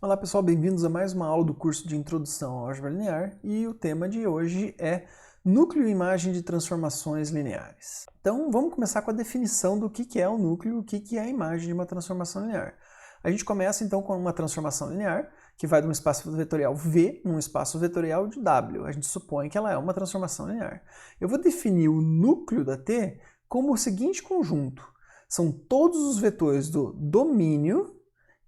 Olá pessoal, bem-vindos a mais uma aula do curso de Introdução à Álgebra Linear e o tema de hoje é núcleo e imagem de transformações lineares. Então vamos começar com a definição do que é o núcleo e o que é a imagem de uma transformação linear. A gente começa então com uma transformação linear que vai de um espaço vetorial V num espaço vetorial de W. A gente supõe que ela é uma transformação linear. Eu vou definir o núcleo da T como o seguinte conjunto. São todos os vetores do domínio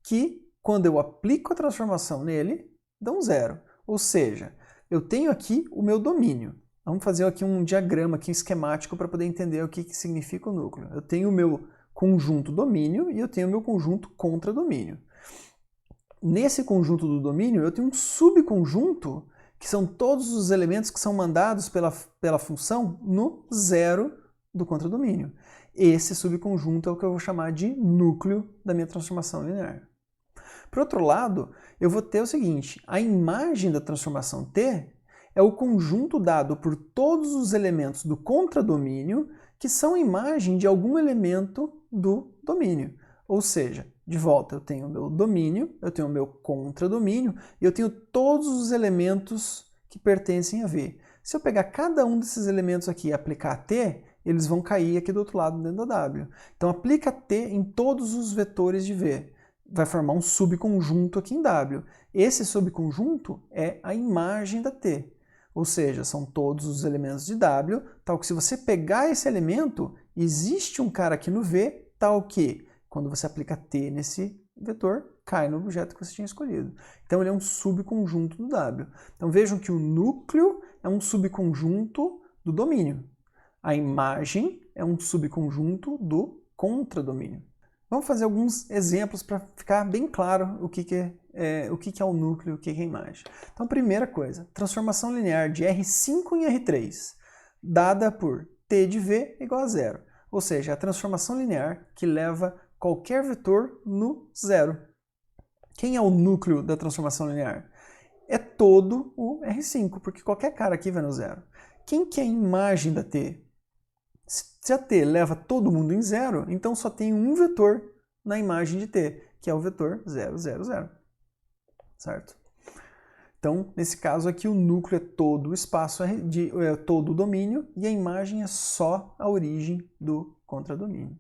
que, quando eu aplico a transformação nele, dão zero. Ou seja, eu tenho aqui o meu domínio. Vamos fazer aqui um diagrama aqui esquemático para poder entender o que significa o núcleo. Eu tenho o meu conjunto domínio e eu tenho o meu conjunto contradomínio. Nesse conjunto do domínio, eu tenho um subconjunto, que são todos os elementos que são mandados pela função no zero do contradomínio. Esse subconjunto é o que eu vou chamar de núcleo da minha transformação linear. Por outro lado, eu vou ter o seguinte, a imagem da transformação T é o conjunto dado por todos os elementos do contradomínio que são imagem de algum elemento do domínio. Ou seja, de volta, eu tenho o meu domínio, eu tenho o meu contradomínio e eu tenho todos os elementos que pertencem a V. Se eu pegar cada um desses elementos aqui e aplicar a T, eles vão cair aqui do outro lado dentro da W. Então aplica T em todos os vetores de V. Vai formar um subconjunto aqui em W. Esse subconjunto é a imagem da T. Ou seja, são todos os elementos de W, tal que se você pegar esse elemento, existe um cara aqui no V, tal que, quando você aplica T nesse vetor, cai no objeto que você tinha escolhido. Então ele é um subconjunto do W. Então vejam que o núcleo é um subconjunto do domínio. A imagem é um subconjunto do contradomínio. Vamos fazer alguns exemplos para ficar bem claro o que é o núcleo e o que é a imagem. Então, primeira coisa, transformação linear de R5 em R3, dada por T de V igual a zero. Ou seja, a transformação linear que leva qualquer vetor no zero. Quem é o núcleo da transformação linear? É todo o R5, porque qualquer cara aqui vai no zero. Quem que é a imagem da T? Se a T leva todo mundo em zero, então só tem um vetor na imagem de T, que é o vetor 0, 0, 0. Certo? Então, nesse caso aqui, o núcleo é todo o espaço, todo o domínio, e a imagem é só a origem do contradomínio.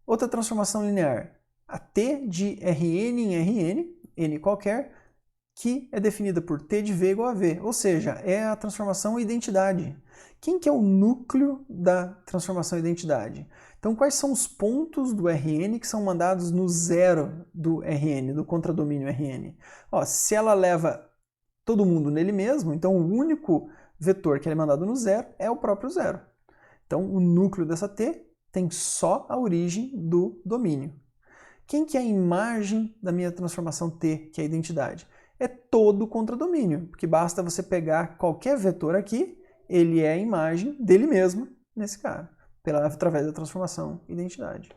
Outra transformação linear, a T de Rn em Rn, n qualquer, que é definida por T de V igual a V, ou seja, é a transformação identidade. Quem que é o núcleo da transformação identidade? Então, quais são os pontos do Rn que são mandados no zero do Rn, do contradomínio Rn? Ó, se ela leva todo mundo nele mesmo, então o único vetor que é mandado no zero é o próprio zero. Então, o núcleo dessa T tem só a origem do domínio. Quem que é a imagem da minha transformação T, que é a identidade? É todo o contradomínio, porque basta você pegar qualquer vetor aqui, ele é a imagem dele mesmo nesse cara, através da transformação identidade.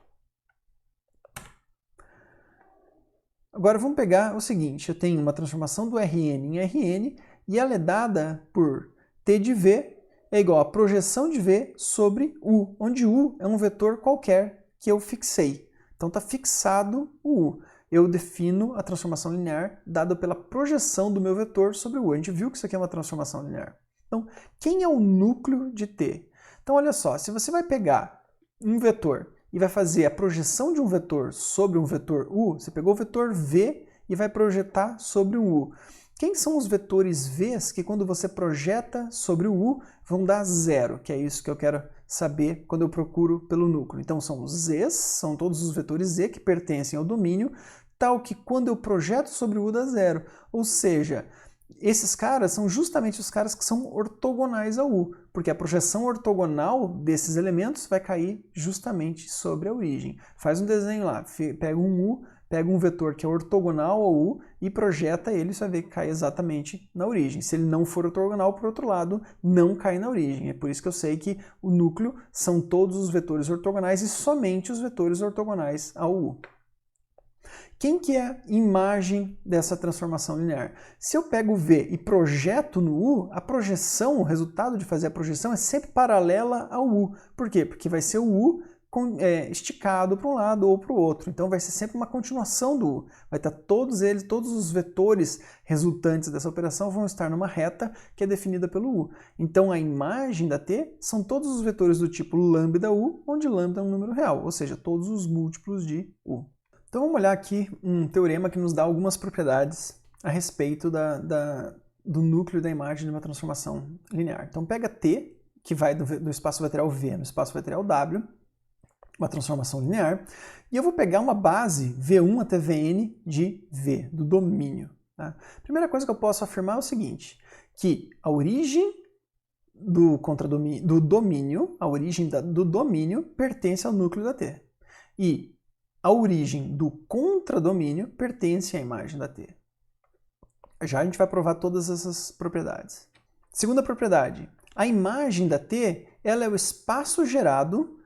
Agora vamos pegar o seguinte, eu tenho uma transformação do Rn em Rn e ela é dada por T de V é igual a projeção de V sobre U, onde U é um vetor qualquer que eu fixei. Então está fixado o U. Eu defino a transformação linear dada pela projeção do meu vetor sobre o U. A gente viu que isso aqui é uma transformação linear. Então, quem é o núcleo de T? Então, olha só, se você vai pegar um vetor e vai fazer a projeção de um vetor sobre um vetor U, você pegou o vetor V e vai projetar sobre um U. Quem são os vetores V's que quando você projeta sobre o U vão dar zero? Que é isso que eu quero saber quando eu procuro pelo núcleo. Então são os Z's, são todos os vetores Z que pertencem ao domínio, tal que quando eu projeto sobre o U dá zero. Ou seja, esses caras são justamente os caras que são ortogonais ao U, porque a projeção ortogonal desses elementos vai cair justamente sobre a origem. Faz um desenho lá, pega um U, pega um vetor que é ortogonal ao U e projeta ele, você vai ver que cai exatamente na origem. Se ele não for ortogonal, por outro lado, não cai na origem. É por isso que eu sei que o núcleo são todos os vetores ortogonais e somente os vetores ortogonais ao U. Quem que é a imagem dessa transformação linear? Se eu pego o V e projeto no U, a projeção, o resultado de fazer a projeção é sempre paralela ao U. Por quê? Porque vai ser o U esticado para um lado ou para o outro. Então vai ser sempre uma continuação do U. Vai estar todos os vetores resultantes dessa operação vão estar numa reta que é definida pelo U. Então a imagem da T são todos os vetores do tipo lambda U, onde lambda é um número real, ou seja, todos os múltiplos de U. Então vamos olhar aqui um teorema que nos dá algumas propriedades a respeito do núcleo da imagem de uma transformação linear. Então pega T, que vai do espaço vetorial V no espaço vetorial W, uma transformação linear, e eu vou pegar uma base V1 até Vn de V, do domínio. Tá? Primeira coisa que eu posso afirmar é o seguinte, que a origem do domínio pertence ao núcleo da T. E a origem do contradomínio pertence à imagem da T. Já a gente vai provar todas essas propriedades. Segunda propriedade, a imagem da T ela é o espaço gerado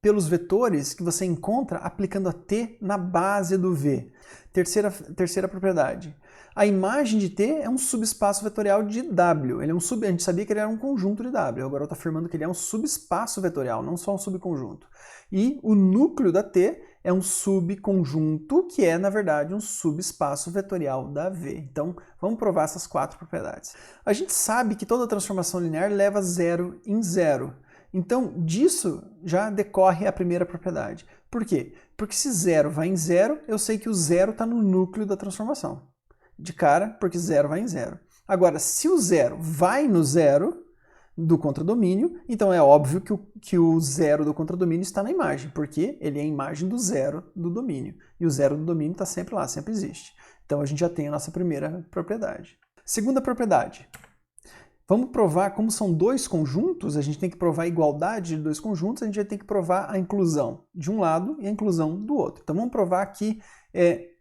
pelos vetores que você encontra aplicando a T na base do V. Terceira propriedade. A imagem de T é um subespaço vetorial de W. Ele é a gente sabia que ele era um conjunto de W, agora eu estou afirmando que ele é um subespaço vetorial, não só um subconjunto. E o núcleo da T é um subconjunto que é, na verdade, um subespaço vetorial da V. Então, vamos provar essas 4 propriedades. A gente sabe que toda transformação linear leva 0 em 0. Então, disso já decorre a primeira propriedade. Por quê? Porque se 0 vai em 0, eu sei que o 0 está no núcleo da transformação. De cara, porque 0 vai em 0. Agora, se o 0 vai no 0 do contradomínio, então é óbvio que o 0 do contradomínio está na imagem, porque ele é a imagem do 0 do domínio. E o 0 do domínio está sempre lá, sempre existe. Então a gente já tem a nossa primeira propriedade. Segunda propriedade. Vamos provar como são dois conjuntos, a gente tem que provar a igualdade de dois conjuntos, a gente vai ter que provar a inclusão de um lado e a inclusão do outro. Então vamos provar que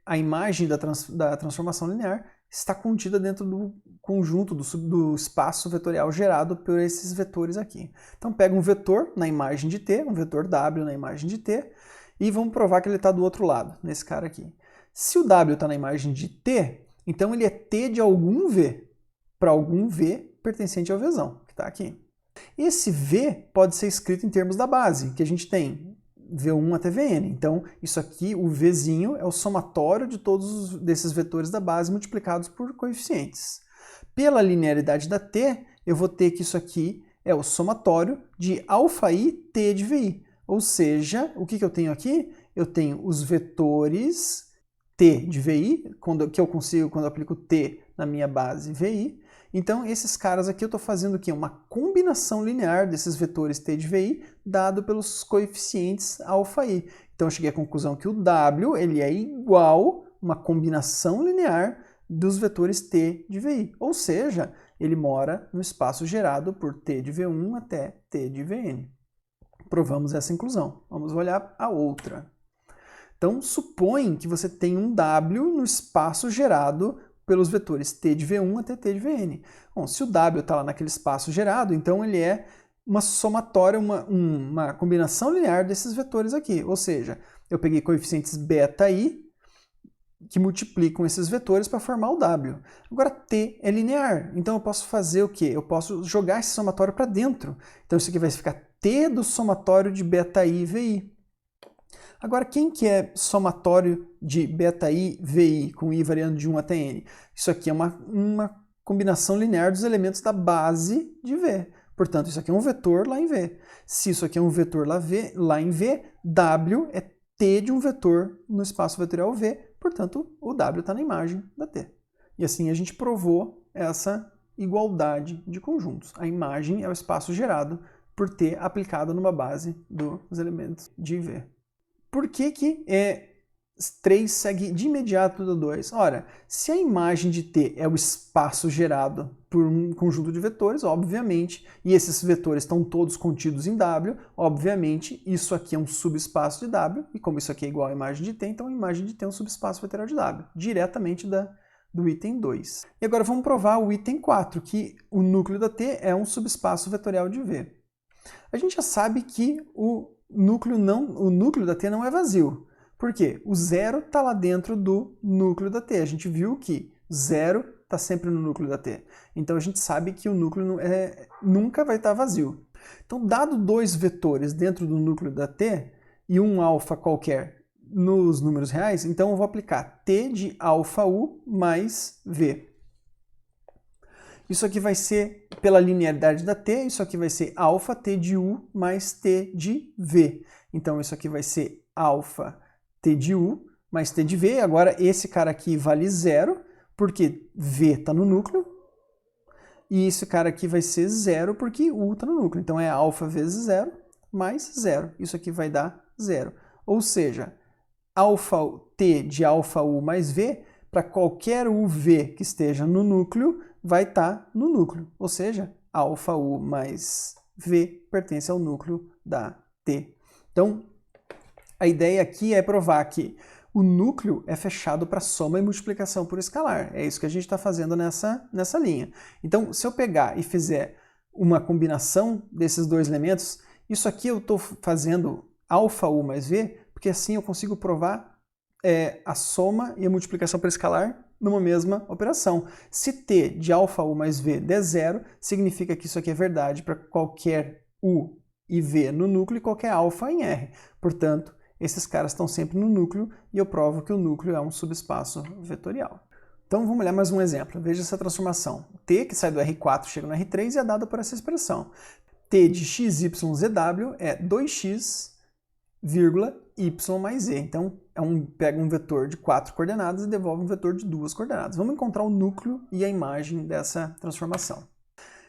a imagem da transformação linear está contida dentro do conjunto, do espaço vetorial gerado por esses vetores aqui. Então pega um vetor na imagem de T, um vetor W na imagem de T, e vamos provar que ele está do outro lado, nesse cara aqui. Se o W está na imagem de T, então ele é T de algum V, para algum V pertencente ao Vzão, que está aqui. Esse V pode ser escrito em termos da base, que a gente tem V1 até Vn. Então, isso aqui, o Vzinho, é o somatório de todos desses vetores da base multiplicados por coeficientes. Pela linearidade da T, eu vou ter que isso aqui é o somatório de αi T de Vi. Ou seja, o que eu tenho aqui? Eu tenho os vetores T de Vi, que eu consigo quando eu aplico T na minha base Vi. Então, esses caras aqui eu estou fazendo o quê? Uma combinação linear desses vetores T de Vi dado pelos coeficientes αi. Então, eu cheguei à conclusão que o W ele é igual uma combinação linear dos vetores T de Vi. Ou seja, ele mora no espaço gerado por T de V1 até T de Vn. Provamos essa inclusão. Vamos olhar a outra. Então, supõe que você tem um W no espaço gerado pelos vetores T de V1 até T de Vn. Bom, se o W está lá naquele espaço gerado, então ele é uma somatória, uma combinação linear desses vetores aqui. Ou seja, eu peguei coeficientes beta-i que multiplicam esses vetores para formar o W. Agora, T é linear, então eu posso fazer o quê? Eu posso jogar esse somatório para dentro. Então isso aqui vai ficar T do somatório de beta-i VI. Agora, quem que é somatório de beta-i, vi, com i variando de 1 até n? Isso aqui é uma combinação linear dos elementos da base de V. Portanto, isso aqui é um vetor lá em V. Se isso aqui é um vetor lá em V, W é T de um vetor no espaço vetorial V. Portanto, o W está na imagem da T. E assim a gente provou essa igualdade de conjuntos. A imagem é o espaço gerado por T aplicado numa base dos elementos de V. Por que 3 segue de imediato do 2? Ora, se a imagem de T é o espaço gerado por um conjunto de vetores, obviamente, e esses vetores estão todos contidos em W, obviamente, isso aqui é um subespaço de W, e como isso aqui é igual à imagem de T, então a imagem de T é um subespaço vetorial de W, diretamente do item 2. E agora vamos provar o item 4, que o núcleo da T é um subespaço vetorial de V. A gente já sabe que o núcleo da T não é vazio. Por quê? O 0 está lá dentro do núcleo da T. A gente viu que 0 está sempre no núcleo da T. Então a gente sabe que o núcleo nunca vai estar vazio. Então, dado dois vetores dentro do núcleo da T e um alfa qualquer nos números reais, então eu vou aplicar T de alfa U mais V. Isso aqui vai ser, pela linearidade da T, isso aqui vai ser alfa T de U mais T de V. Então isso aqui vai ser alfa T de U mais T de V. Agora esse cara aqui vale zero, porque V está no núcleo. E esse cara aqui vai ser zero, porque U está no núcleo. Então é alfa vezes zero mais zero. Isso aqui vai dar zero. Ou seja, alfa T de alfa U mais V, para qualquer UV que esteja no núcleo, vai estar no núcleo, ou seja, alfa U mais V pertence ao núcleo da T. Então, a ideia aqui é provar que o núcleo é fechado para soma e multiplicação por escalar. É isso que a gente está fazendo nessa linha. Então, se eu pegar e fizer uma combinação desses dois elementos, isso aqui eu estou fazendo alfa U mais V, porque assim eu consigo provar a soma e a multiplicação por escalar numa mesma operação. Se T de alfa U mais V der zero, significa que isso aqui é verdade para qualquer U e V no núcleo e qualquer alfa em R. Portanto, esses caras estão sempre no núcleo e eu provo que o núcleo é um subespaço vetorial. Então vamos olhar mais um exemplo. Veja essa transformação. T, que sai do R4, chega no R3 e é dada por essa expressão. T de xyzw é 2x, y mais z. Então, pega um vetor de 4 coordenadas e devolve um vetor de 2 coordenadas. Vamos encontrar o núcleo e a imagem dessa transformação.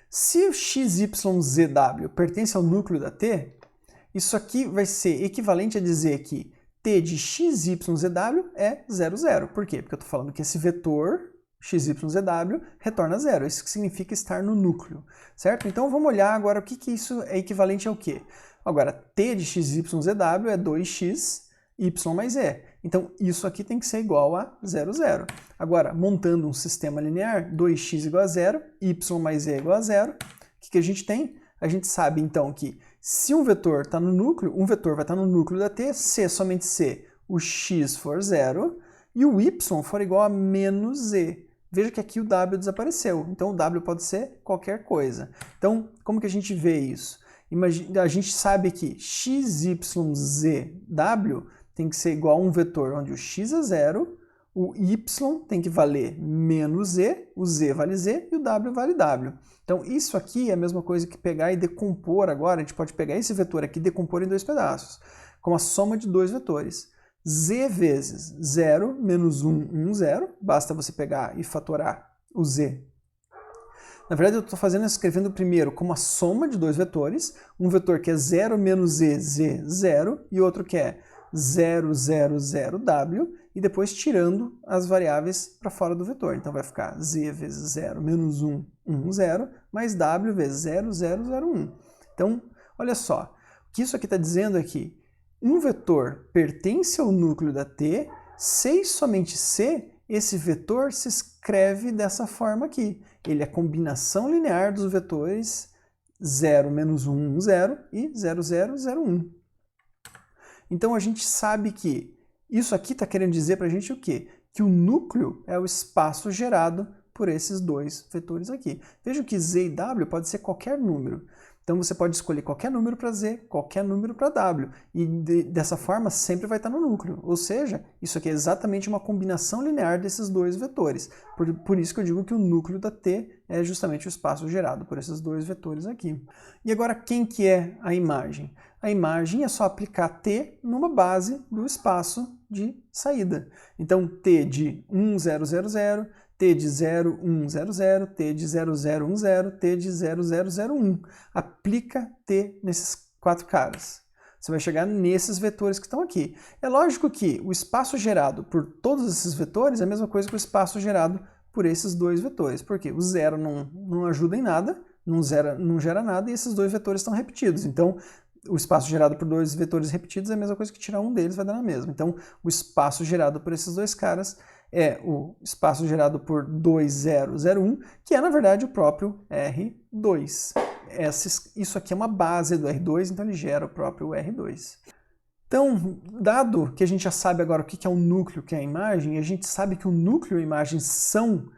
Se o xyzw pertence ao núcleo da T, isso aqui vai ser equivalente a dizer que T de xyzw é 0, 0. Por quê? Porque eu estou falando que esse vetor xyzw retorna 0. Isso significa estar no núcleo, certo? Então vamos olhar agora o que isso é equivalente ao quê? Agora, T de xyzw é 2x, y mais e. Então, isso aqui tem que ser igual a 0, 0. Agora, montando um sistema linear, 2x igual a 0, y mais e igual a 0, o que a gente tem? A gente sabe, então, que se um vetor está no núcleo, um vetor vai estar no núcleo da T, se somente se o x for 0 e o y for igual a menos e. Veja que aqui o w desapareceu, então o w pode ser qualquer coisa. Então, como que a gente vê isso? A gente sabe que xyzw tem que ser igual a um vetor onde o x é 0, o y tem que valer menos e, o z vale z e o w vale w. Então isso aqui é a mesma coisa que pegar e decompor agora, a gente pode pegar esse vetor aqui e decompor em dois pedaços, como a soma de dois vetores. Z vezes 0 menos 1, 0, basta você pegar e fatorar o z. Na verdade, eu estou escrevendo primeiro como a soma de dois vetores, um vetor que é 0 menos e, z, 0, e outro que é 0, 0, 0, w, e depois tirando as variáveis para fora do vetor. Então vai ficar z vezes 0 menos 1, 1, 0, mais w vezes 0, 0, 0, 1. Então, olha só, o que isso aqui está dizendo é que um vetor pertence ao núcleo da T, se e somente se esse vetor se escreve dessa forma aqui. Ele é a combinação linear dos vetores 0, menos 1, 1, 0 e 0, 0, 0, 1. Então a gente sabe que isso aqui está querendo dizer para a gente o quê? Que o núcleo é o espaço gerado por esses dois vetores aqui. Vejam que z e w pode ser qualquer número. Então você pode escolher qualquer número para z, qualquer número para w. E dessa forma sempre vai estar no núcleo. Ou seja, isso aqui é exatamente uma combinação linear desses dois vetores. Por isso que eu digo que o núcleo da T é justamente o espaço gerado por esses dois vetores aqui. E agora quem que é a imagem? A imagem é só aplicar T numa base do espaço de saída. Então T de 1, 0, 0, 0, T de 0, 1, 0, 0, T de 0, 0, 1, 0, T de 0, 0, 0, 1. Aplica T nesses quatro caras. Você vai chegar nesses vetores que estão aqui. É lógico que o espaço gerado por todos esses vetores é a mesma coisa que o espaço gerado por esses dois vetores. Porque o zero não ajuda em nada, não gera nada, e esses dois vetores estão repetidos. Então, o espaço gerado por dois vetores repetidos é a mesma coisa que tirar um deles vai dar na mesma. Então, o espaço gerado por esses dois caras é o espaço gerado por 2, 0, 0, 1, que é, na verdade, o próprio R2. Isso aqui é uma base do R2, então ele gera o próprio R2. Então, dado que a gente já sabe agora o que é o núcleo, que é a imagem, e a gente sabe que o núcleo e a imagem são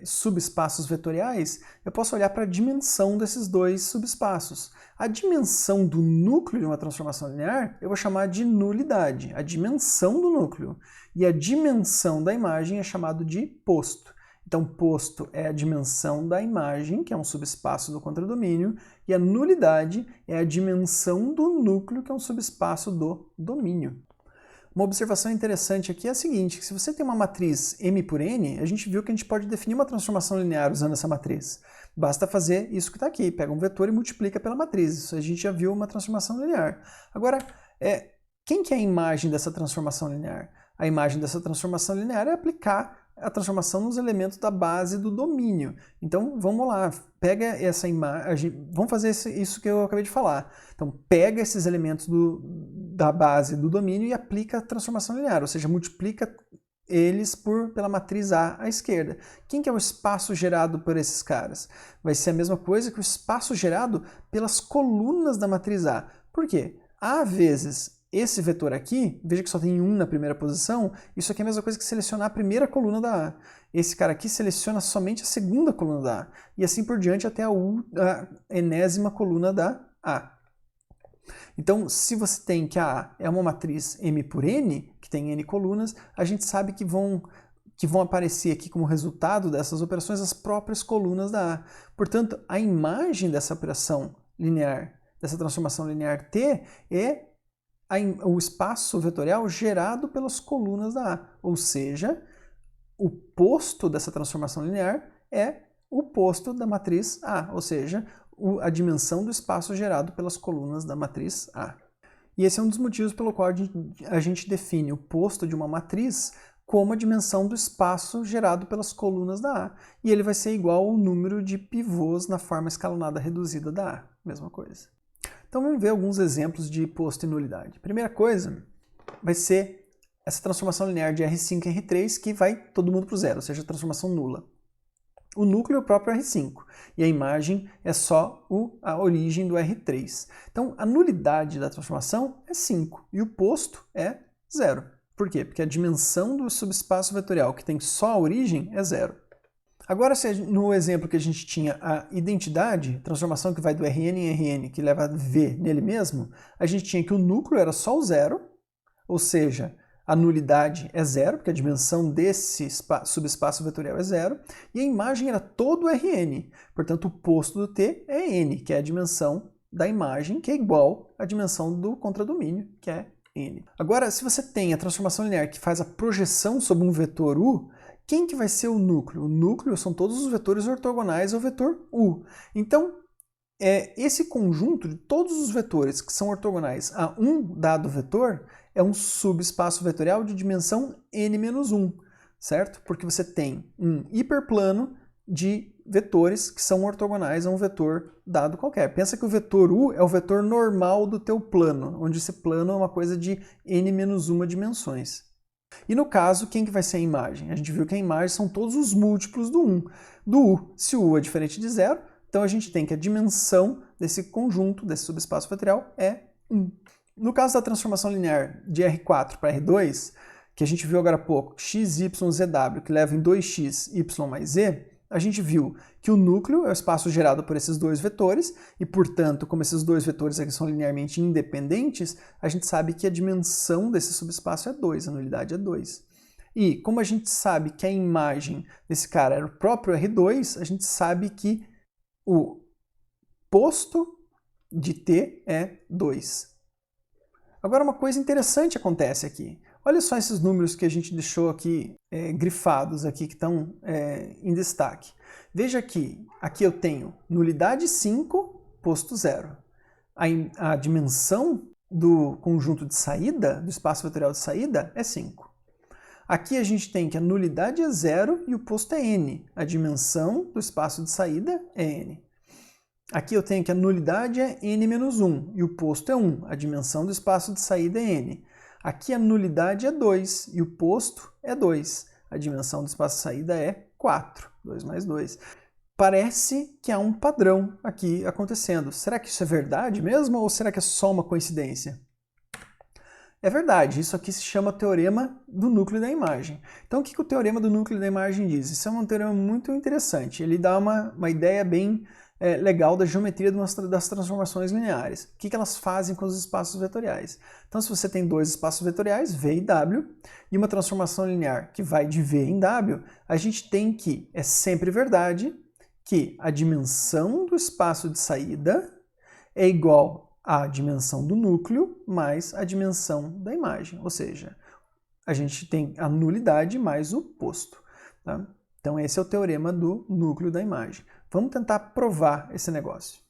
subespaços vetoriais, eu posso olhar para a dimensão desses dois subespaços. A dimensão do núcleo de uma transformação linear eu vou chamar de nulidade, a dimensão do núcleo. E a dimensão da imagem é chamado de posto. Então, posto é a dimensão da imagem, que é um subespaço do contradomínio, e a nulidade é a dimensão do núcleo, que é um subespaço do domínio. Uma observação interessante aqui é a seguinte, que se você tem uma matriz M por N, a gente viu que a gente pode definir uma transformação linear usando essa matriz. Basta fazer isso que está aqui, pega um vetor e multiplica pela matriz. Isso a gente já viu uma transformação linear. Agora, quem que é a imagem dessa transformação linear? A imagem dessa transformação linear é aplicar a transformação nos elementos da base do domínio. Então, vamos lá, pega essa imagem, vamos fazer isso que eu acabei de falar. Então, pega esses elementos da base do domínio e aplica a transformação linear, ou seja, multiplica eles pela matriz A à esquerda. Quem que é o espaço gerado por esses caras? Vai ser a mesma coisa que o espaço gerado pelas colunas da matriz A. Por quê? A vezes esse vetor aqui, veja que só tem 1 na primeira posição, isso aqui é a mesma coisa que selecionar a primeira coluna da A. Esse cara aqui seleciona somente a segunda coluna da A, e assim por diante até a enésima coluna da A. Então, se você tem que a A é uma matriz M por N, que tem N colunas, a gente sabe que vão aparecer aqui como resultado dessas operações as próprias colunas da A. Portanto, a imagem dessa operação linear, dessa transformação linear T, é o espaço vetorial gerado pelas colunas da A, ou seja, o posto dessa transformação linear é o posto da matriz A, ou seja, a dimensão do espaço gerado pelas colunas da matriz A. E esse é um dos motivos pelo qual a gente define o posto de uma matriz como a dimensão do espaço gerado pelas colunas da A, e ele vai ser igual ao número de pivôs na forma escalonada reduzida da A, mesma coisa. Então vamos ver alguns exemplos de posto e nulidade. Primeira coisa vai ser essa transformação linear de R5 em R3 que vai todo mundo para o zero, ou seja, a transformação nula. O núcleo é o próprio R5 e a imagem é só a origem do R3. Então a nulidade da transformação é 5 e o posto é 0. Por quê? Porque a dimensão do subespaço vetorial que tem só a origem é 0. Agora, se no exemplo que a gente tinha a identidade, transformação que vai do Rn em Rn, que leva a V nele mesmo, a gente tinha que o núcleo era só o 0, ou seja, a nulidade é 0, porque a dimensão desse subespaço vetorial é 0, e a imagem era todo Rn, portanto o posto do T é N, que é a dimensão da imagem, que é igual à dimensão do contradomínio, que é N. Agora, se você tem a transformação linear que faz a projeção sobre um vetor U, quem que vai ser o núcleo? O núcleo são todos os vetores ortogonais ao vetor U. Então, esse conjunto de todos os vetores que são ortogonais a um dado vetor é um subespaço vetorial de dimensão n-1, certo? Porque você tem um hiperplano de vetores que são ortogonais a um vetor dado qualquer. Pensa que o vetor U é o vetor normal do teu plano, onde esse plano é uma coisa de n-1 dimensões. E no caso, quem que vai ser a imagem? A gente viu que a imagem são todos os múltiplos do U. Se o U é diferente de 0, então a gente tem que a dimensão desse conjunto, desse subespaço vetorial, é 1. No caso da transformação linear de R4 para R2, que a gente viu agora há pouco, x, y, zw, que leva em 2x, y mais z, a gente viu que o núcleo é o espaço gerado por esses dois vetores, e, portanto, como esses dois vetores aqui são linearmente independentes, a gente sabe que a dimensão desse subespaço é 2, a nulidade é 2. E, como a gente sabe que a imagem desse cara era o próprio R2, a gente sabe que o posto de T é 2. Agora, uma coisa interessante acontece aqui. Olha só esses números que a gente deixou aqui grifados, aqui, que estão em destaque. Veja que aqui eu tenho nulidade 5, posto 0. A dimensão do conjunto de saída, do espaço vetorial de saída, é 5. Aqui a gente tem que a nulidade é 0 e o posto é n. A dimensão do espaço de saída é n. Aqui eu tenho que a nulidade é n-1 e o posto é 1. A dimensão do espaço de saída é n. Aqui a nulidade é 2 e o posto é 2. A dimensão do espaço de saída é 4. 2 mais 2. Parece que há um padrão aqui acontecendo. Será que isso é verdade mesmo ou será que é só uma coincidência? É verdade, isso aqui se chama teorema do núcleo da imagem. Então o que o teorema do núcleo da imagem diz? Isso é um teorema muito interessante, ele dá uma ideia bem legal da geometria das transformações lineares. O que elas fazem com os espaços vetoriais? Então se você tem dois espaços vetoriais, V e W, e uma transformação linear que vai de V em W, a gente tem que, é sempre verdade, que a dimensão do espaço de saída é igual à dimensão do núcleo mais a dimensão da imagem, ou seja, a gente tem a nulidade mais o oposto. Tá? Então esse é o teorema do núcleo da imagem. Vamos tentar provar esse negócio.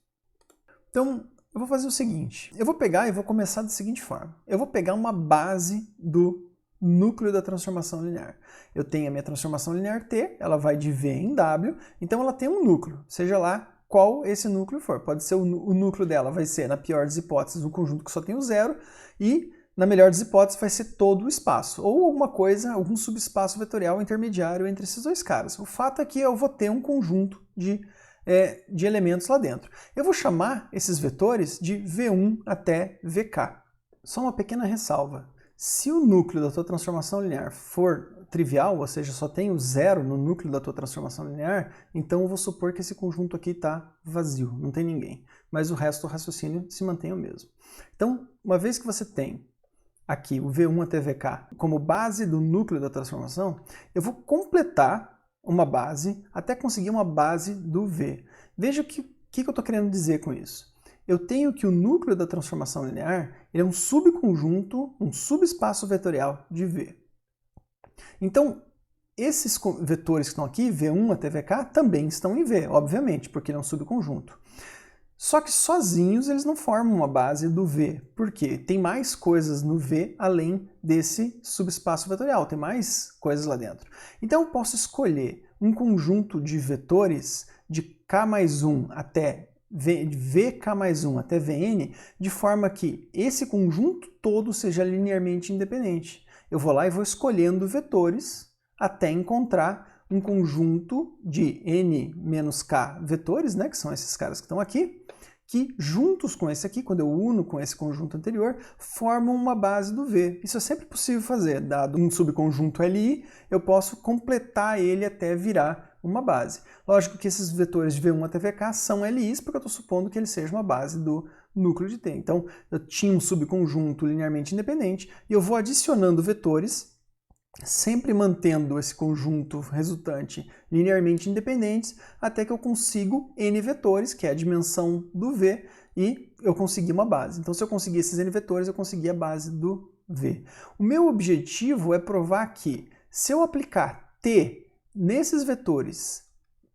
Então eu vou fazer o seguinte, eu vou pegar e vou começar da seguinte forma. Eu vou pegar uma base do núcleo da transformação linear. Eu tenho a minha transformação linear T, ela vai de V em W, então ela tem um núcleo, seja lá qual esse núcleo for. Pode ser o núcleo dela, vai ser, na pior das hipóteses, um conjunto que só tem o zero, e na melhor das hipóteses vai ser todo o espaço, ou alguma coisa, algum subespaço vetorial intermediário entre esses dois caras. O fato é que eu vou ter um conjunto de elementos lá dentro. Eu vou chamar esses vetores de V1 até Vk. Só uma pequena ressalva. Se o núcleo da tua transformação linear for trivial, ou seja, só tem o zero no núcleo da tua transformação linear, então eu vou supor que esse conjunto aqui está vazio, não tem ninguém. Mas o resto do raciocínio se mantém o mesmo. Então, uma vez que você tem aqui o V1 até Vk como base do núcleo da transformação, eu vou completar uma base até conseguir uma base do V. Veja o que eu estou querendo dizer com isso. Eu tenho que o núcleo da transformação linear ele é um subconjunto, um subespaço vetorial de V. Então, esses vetores que estão aqui, V1 até Vk, também estão em V, obviamente, porque ele é um subconjunto. Só que sozinhos eles não formam uma base do V. Por quê? Tem mais coisas no V além desse subespaço vetorial, tem mais coisas lá dentro. Então eu posso escolher um conjunto de vetores de k mais 1 até Vk mais 1 até Vn, de forma que esse conjunto todo seja linearmente independente. Eu vou lá e vou escolhendo vetores até encontrar um conjunto de n menos k vetores, né, que são esses caras que estão aqui, que juntos com esse aqui, quando eu uno com esse conjunto anterior, formam uma base do V. Isso é sempre possível fazer. Dado um subconjunto Li, eu posso completar ele até virar uma base. Lógico que esses vetores de V1 até Vk são Lis, porque eu estou supondo que eles sejam uma base do núcleo de T. Então, eu tinha um subconjunto linearmente independente e eu vou adicionando vetores, sempre mantendo esse conjunto resultante linearmente independentes, até que eu consigo n vetores, que é a dimensão do V, e eu consegui uma base. Então, se eu conseguir esses n vetores, eu consegui a base do V. O meu objetivo é provar que, se eu aplicar T nesses vetores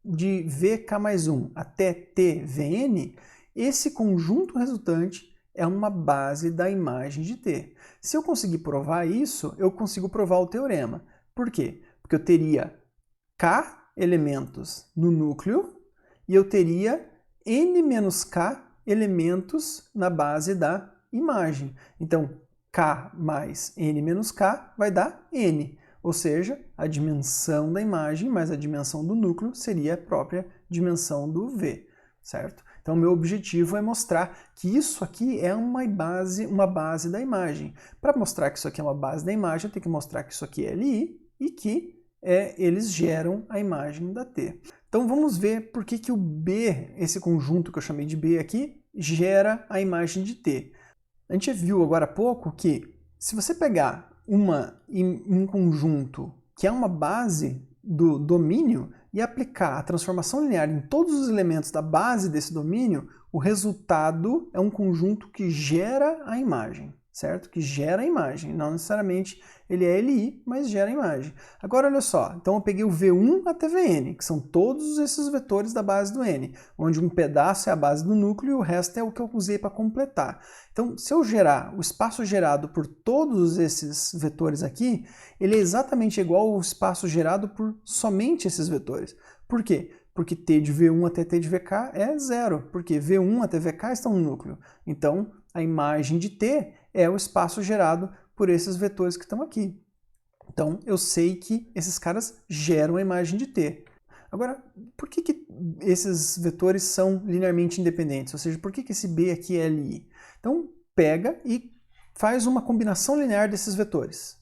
de Vk mais 1 até Tvn, esse conjunto resultante é uma base da imagem de T. Se eu conseguir provar isso, eu consigo provar o teorema. Por quê? Porque eu teria k elementos no núcleo e eu teria n menos k elementos na base da imagem. Então, k mais n menos k vai dar n. Ou seja, a dimensão da imagem mais a dimensão do núcleo seria a própria dimensão do V, certo? Então, meu objetivo é mostrar que isso aqui é uma base da imagem. Para mostrar que isso aqui é uma base da imagem, eu tenho que mostrar que isso aqui é Li e que eles geram a imagem da T. Então, vamos ver por que o B, esse conjunto que eu chamei de B aqui, gera a imagem de T. A gente viu agora há pouco que, se você pegar um conjunto que é uma base do domínio e aplicar a transformação linear em todos os elementos da base desse domínio, o resultado é um conjunto que gera a imagem, certo? Que gera a imagem. Não necessariamente ele é Li, mas gera a imagem. Agora, olha só. Então, eu peguei o V1 até Vn, que são todos esses vetores da base do N, onde um pedaço é a base do núcleo e o resto é o que eu usei para completar. Então, se eu gerar o espaço gerado por todos esses vetores aqui, ele é exatamente igual ao espaço gerado por somente esses vetores. Por quê? Porque T de V1 até T de Vk é zero, porque V1 até Vk estão no núcleo. Então, a imagem de T é o espaço gerado por esses vetores que estão aqui. Então, eu sei que esses caras geram a imagem de T. Agora, por que esses vetores são linearmente independentes? Ou seja, por que esse B aqui é Li? Então, pega e faz uma combinação linear desses vetores.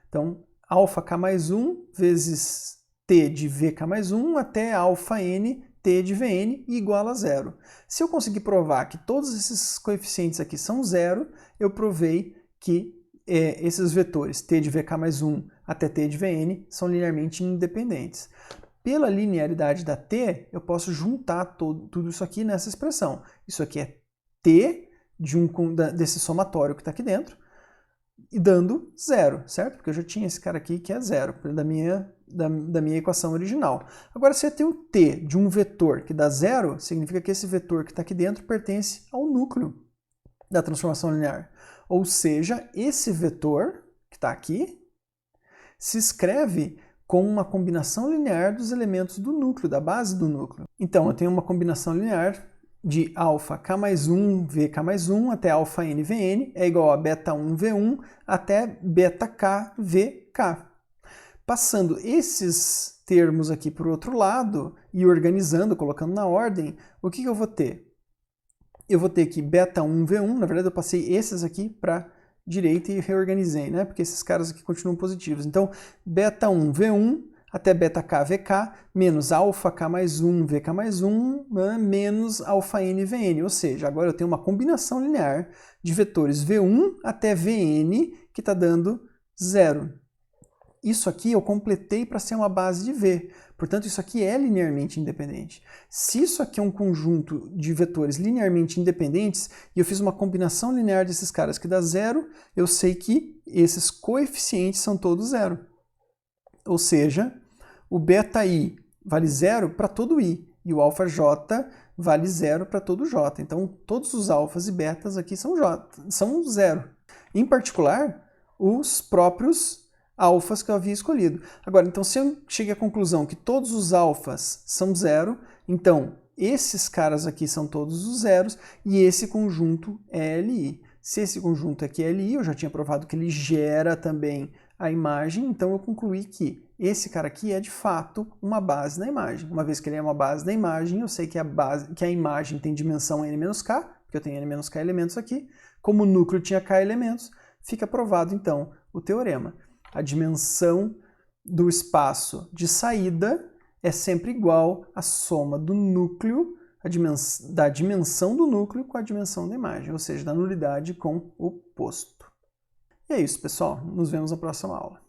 Então, alfa k mais 1 vezes t de vk mais 1 até alfa n t de vn igual a zero. Se eu conseguir provar que todos esses coeficientes aqui são zero, eu provei que esses vetores t de vk mais 1 até t de vn são linearmente independentes. Pela linearidade da t, eu posso juntar tudo isso aqui nessa expressão. Isso aqui é t desse somatório que está aqui dentro, e dando zero, certo? Porque eu já tinha esse cara aqui que é zero, da minha equação original. Agora, se eu tenho t de um vetor que dá zero, significa que esse vetor que está aqui dentro pertence ao núcleo da transformação linear. Ou seja, esse vetor que está aqui se escreve com uma combinação linear dos elementos do núcleo, da base do núcleo. Então, eu tenho uma combinação linear de alfa k mais 1 vk mais 1 até alfa n vn é igual a beta 1 v1 até beta k vk. Passando esses termos aqui para o outro lado e organizando, colocando na ordem, o que eu vou ter? Eu vou ter aqui beta 1 v1, na verdade eu passei esses aqui para direita e reorganizei, né? Porque esses caras aqui continuam positivos. Então, beta 1 v1 até beta k vk menos alfa k mais 1 vk mais 1 menos alfa n vn. Ou seja, agora eu tenho uma combinação linear de vetores v1 até vn que está dando zero. Isso aqui eu completei para ser uma base de V. Portanto, isso aqui é linearmente independente. Se isso aqui é um conjunto de vetores linearmente independentes e eu fiz uma combinação linear desses caras que dá zero, eu sei que esses coeficientes são todos zero. Ou seja, o beta i vale zero para todo i e o alfa j vale zero para todo j. Então, todos os alfas e betas aqui são zero. Em particular, os próprios alfas que eu havia escolhido. Agora, então, se eu cheguei à conclusão que todos os alfas são zero, então esses caras aqui são todos os zeros e esse conjunto é Li. Se esse conjunto aqui é Li, eu já tinha provado que ele gera também a imagem, então eu concluí que esse cara aqui é de fato uma base na imagem. Uma vez que ele é uma base na imagem, eu sei que a imagem tem dimensão n-k, porque eu tenho n-k elementos aqui. Como o núcleo tinha k elementos, fica provado então o teorema. A dimensão do espaço de saída é sempre igual à soma do núcleo, da dimensão do núcleo com a dimensão da imagem, ou seja, da nulidade com o posto. E é isso, pessoal. Nos vemos na próxima aula.